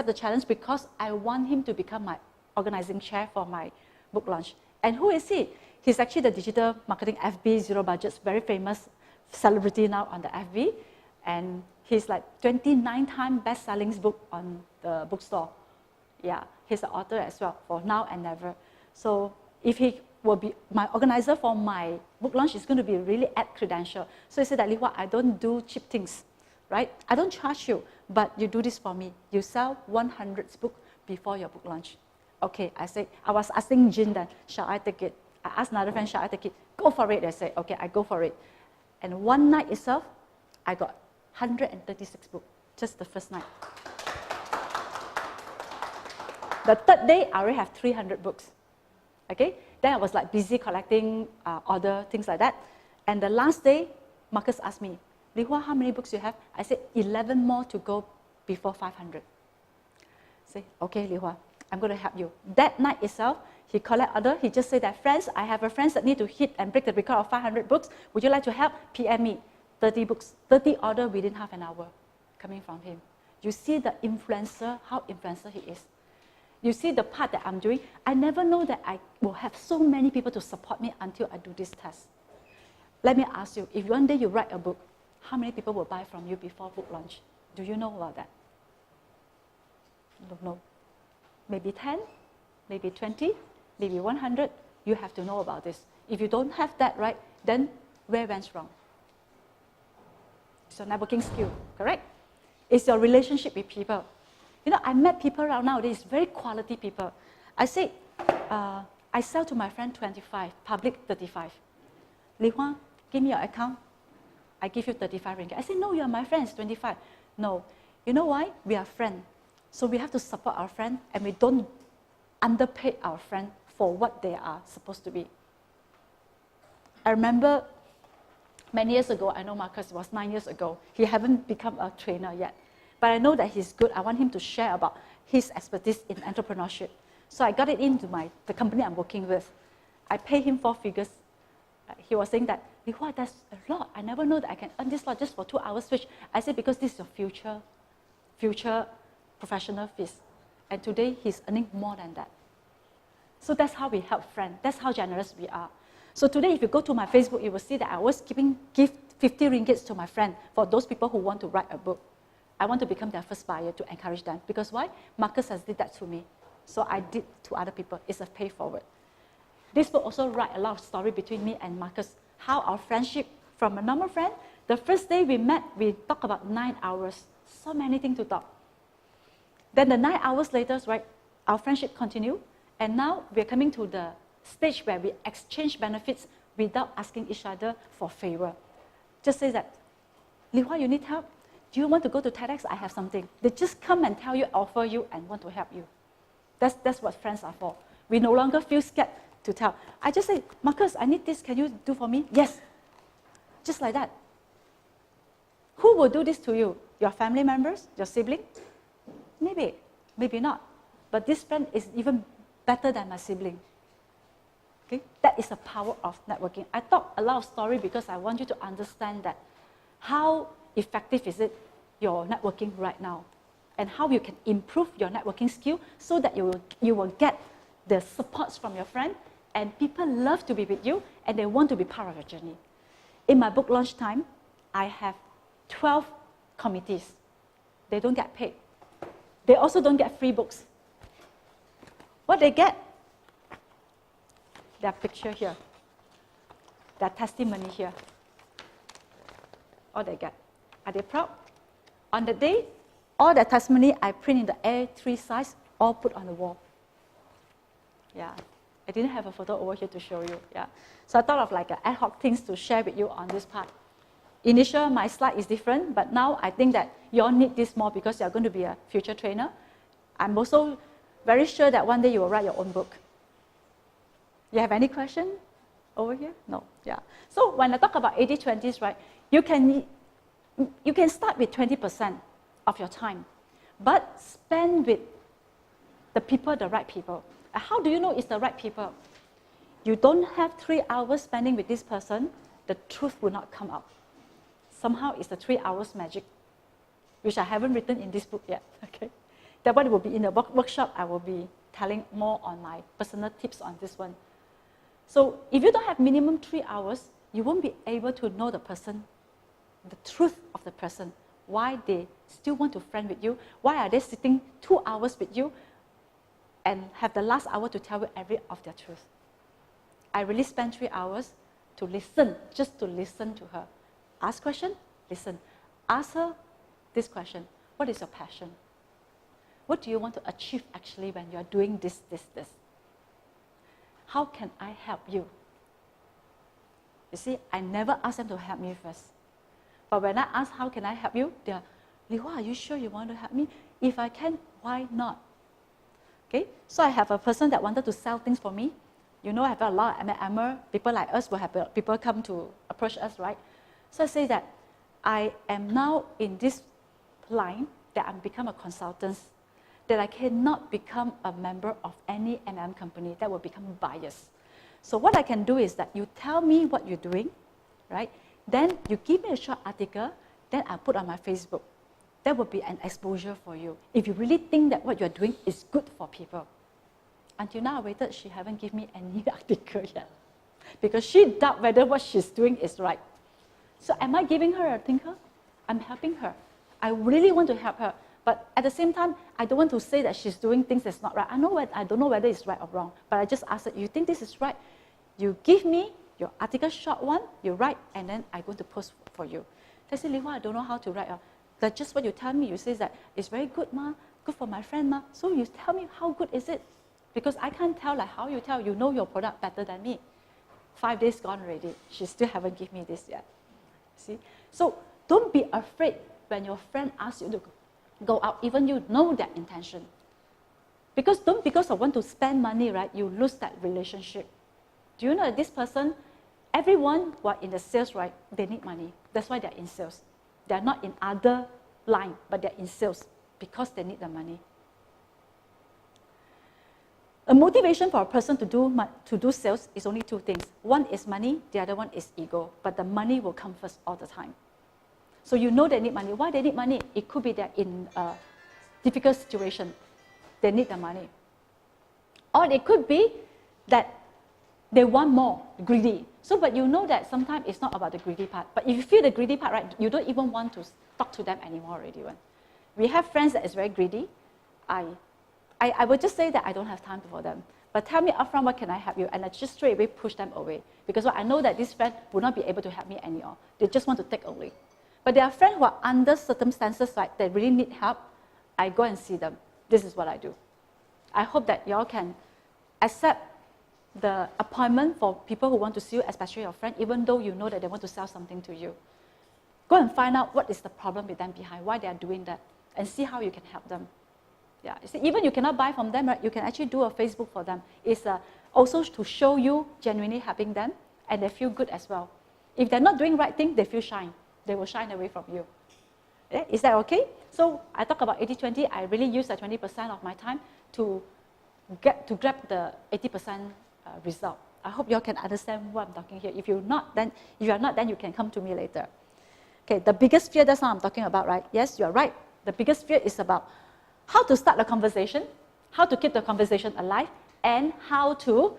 accept the challenge because I want him to become my organizing chair for my book launch. And who is he? He's actually the digital marketing FB, zero budgets, very famous celebrity now on the FB. And he's like 29-time best-selling book on the bookstore. Yeah, he's an author as well for Now and Never. So if he will be my organizer for my book launch, it's going to be really at credential. So he said that, Li Hua, I don't do cheap things, right? I don't charge you, but you do this for me. You sell 100 books before your book launch. Okay, I was asking Jin then, shall I take it? I asked another friend, shall I take it? Go for it. I said, okay, I go for it. And one night itself, I got 136 books, just the first night. The third day, I already have 300 books. Okay, then I was like busy collecting order, things like that. And the last day, Marcus asked me, Li Hua, how many books you have? I said, 11 more to go before 500. I said, okay, Li Hua, I'm going to help you. That night itself, he collected order. He just said that, friends, I have a friends that need to hit and break the record of 500 books. Would you like to help? PM me. 30 books, 30 order within half an hour coming from him. You see the influencer, how influencer he is. You see the part that I'm doing. I never know that I will have so many people to support me until I do this test. Let me ask you, if one day you write a book, how many people will buy from you before book launch? Do you know about that? Don't know. Maybe 10, maybe 20, maybe 100. You have to know about this. If you don't have that, right, then where went wrong? It's your networking skill, correct? It's your relationship with people. You know, I met people around nowadays, very quality people. I say, I sell to my friend 25, public 35. Li Hua, give me your account. I give you 35 ringgit. I say, no, you're my friend, it's 25. No, you know why? We are friends. So we have to support our friend and we don't underpay our friend for what they are supposed to be. I remember many years ago, I know Marcus, it was 9 years ago. He haven't become a trainer yet. But I know that he's good. I want him to share about his expertise in entrepreneurship. So I got it into the company I'm working with. I pay him 4 figures. He was saying that, Li Hua, that's a lot. I never know that I can earn this lot just for 2 hours switch. I said, because this is your future professional fees. And today, he's earning more than that. So that's how we help friends. That's how generous we are. So today, if you go to my Facebook, you will see that I always give 50 ringgits to my friend for those people who want to write a book. I want to become their first buyer to encourage them. Because why? Marcus has did that to me. So I did to other people. It's a pay forward. This book also write a lot of story between me and Marcus. How our friendship from a normal friend, the first day we met, we talked about 9 hours. So many things to talk. Then the 9 hours later, right, our friendship continued. And now we're coming to the stage where we exchange benefits without asking each other for favor. Just say that, Li Hua, you need help? Do you want to go to TEDx? I have something. They just come and tell you, offer you, and want to help you. That's what friends are for. We no longer feel scared to tell. I just say, Marcus, I need this. Can you do for me? Yes. Just like that. Who will do this to you? Your family members? Your sibling? Maybe. Maybe not. But this friend is even better than my sibling. Okay? That is the power of networking. I talk a lot of story because I want you to understand that how effective is it, your networking right now, and how you can improve your networking skill so that you will get the supports from your friend, and people love to be with you and they want to be part of your journey. In my book launch time, I have 12 committees. They don't get paid. They also don't get free books. What they get? Their picture here. Their testimony here. All they get. Are they proud? On the day, all the testimony I print in the A3 size, all put on the wall. Yeah. I didn't have a photo over here to show you. Yeah. So I thought of like ad hoc things to share with you on this part. Initial, my slide is different, but now I think that you all need this more because you're going to be a future trainer. I'm also very sure that one day you will write your own book. You have any question over here? No. Yeah. So when I talk about 80-20s, right, you can start with 20% of your time, but spend with the people, the right people. How do you know it's the right people? You don't have 3 hours spending with this person, the truth will not come out. Somehow it's the 3 hours magic, which I haven't written in this book yet. Okay, That one will be in the workshop. I will be telling more on my personal tips on this one. So if you don't have minimum 3 hours, you won't be able to know the person, the truth of the person, why they still want to friend with you, why are they sitting 2 hours with you and have the last hour to tell you every of their truth. I really spent 3 hours to listen, just to listen to her. Ask question, listen. Ask her this question, what is your passion? What do you want to achieve actually when you are doing this? How can I help you? You see, I never ask them to help me first. But when I ask, how can I help you? They are, Li Hua, are you sure you want to help me? If I can, why not? Okay, so I have a person that wanted to sell things for me. You know, I have a lot of MMer, people like us will have people come to approach us, right? So I say that I am now in this line that I'm become a consultant, that I cannot become a member of any company that will become biased. So what I can do is that you tell me what you're doing, right? Then you give me a short article, then I put on my Facebook. That will be an exposure for you. If you really think that what you're doing is good for people. Until now I waited, she haven't given me any article yet. Because she doubt whether what she's doing is right. So am I giving her a thinker? I'm helping her. I really want to help her. But at the same time, I don't want to say that she's doing things that's not right. I don't know whether it's right or wrong. But I just ask her, you think this is right? You give me your article, short one, you write, and then I'm going to post for you. I say, Li Hua, I don't know how to write. That's just what you tell me. You say that it's very good, ma, good for my friend, ma. So you tell me how good is it? Because I can't tell like how you tell. You know your product better than me. 5 days gone already. She still haven't given me this yet. See? So don't be afraid when your friend asks you to go out, even you know their intention. Because don't because of want to spend money, right? You lose that relationship. Do you know that this person, everyone who are in the sales, right? They need money. That's why they're in sales. They're not in other line, but they're in sales because they need the money. A motivation for a person to do sales is only 2 things. One is money, the other one is ego. But the money will come first all the time. So you know they need money. Why they need money? It could be that in a difficult situation, they need the money. Or it could be that they want more, greedy. So, but you know that sometimes it's not about the greedy part. But if you feel the greedy part, right, you don't even want to talk to them anymore already. We have friends that is very greedy. I would just say that I don't have time for them. But tell me upfront, what can I help you? And I just straight away push them away. Because I know that this friend will not be able to help me anymore. They just want to take away. But there are friends who are under circumstances like they really need help. I go and see them. This is what I do. I hope that y'all can accept the appointment for people who want to see you, especially your friend, even though you know that they want to sell something to you. Go and find out what is the problem with them behind, why they are doing that, and see how you can help them. Yeah, you see, even you cannot buy from them, right? You can actually do a Facebook for them. It's also to show you genuinely helping them, and they feel good as well. If they're not doing right thing, they feel shy. They will shine away from you. Yeah? Is that okay? So I talk about 80-20. I really use the 20% of my time to grab the 80% result. I hope you all can understand what I'm talking here. If you are not, then you can come to me later. Okay, the biggest fear, that's what I'm talking about, right? Yes, you're right. The biggest fear is about how to start a conversation, how to keep the conversation alive, and how to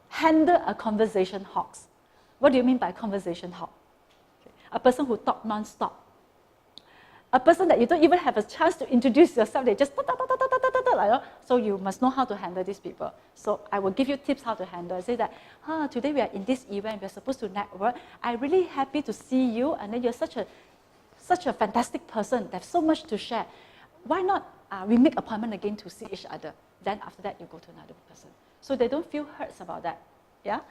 handle a conversation hog. What do you mean by conversation hog? Okay. A person who talks non-stop. A person that you don't even have a chance to introduce yourself, they just like that. So you must know how to handle these people. So I will give you tips how to handle. I say that, today we are in this event, we are supposed to network. I'm really happy to see you, and then you're such a fantastic person. There's so much to share. Why not we make appointment again to see each other? Then after that, you go to another person. So they don't feel hurt about that. Yeah.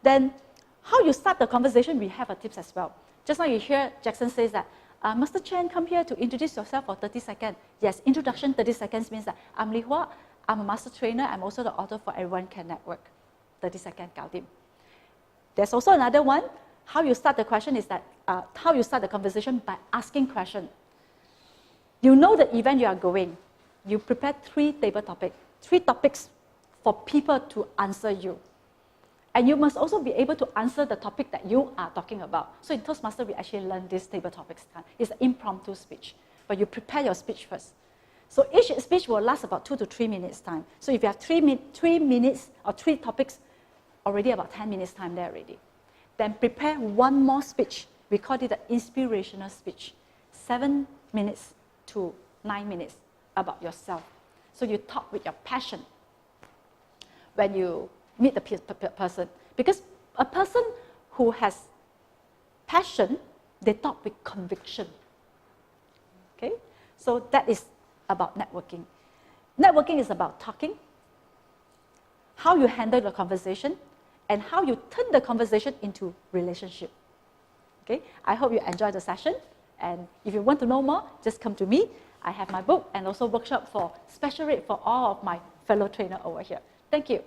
Then how you start the conversation, we have a tips as well. Just now you hear Jackson says that, Master Chen, come here to introduce yourself for 30 seconds. Yes, introduction 30 seconds means that I'm Li Hua, I'm a master trainer, I'm also the author for Everyone Can Network. 30 seconds, gao dim. There's also another one. How you start the question is that, how you start the conversation by asking questions. You know the event you are going. You prepare 3 table topics, 3 topics for people to answer you. And you must also be able to answer the topic that you are talking about. So in Toastmaster, we actually learn this table topics. It's an impromptu speech. But you prepare your speech first. So each speech will last about 2 to 3 minutes time. So if you have 3 minutes or 3 topics, already about 10 minutes time there already. Then prepare one more speech. We call it the inspirational speech. 7 minutes to 9 minutes about yourself. So you talk with your passion when you meet the person. Because a person who has passion, they talk with conviction. Okay? So that is about networking. Networking is about talking, how you handle the conversation, and how you turn the conversation into relationship. Okay? I hope you enjoyed the session. And if you want to know more, just come to me. I have my book and also workshop for special rate for all of my fellow trainers over here. Thank you.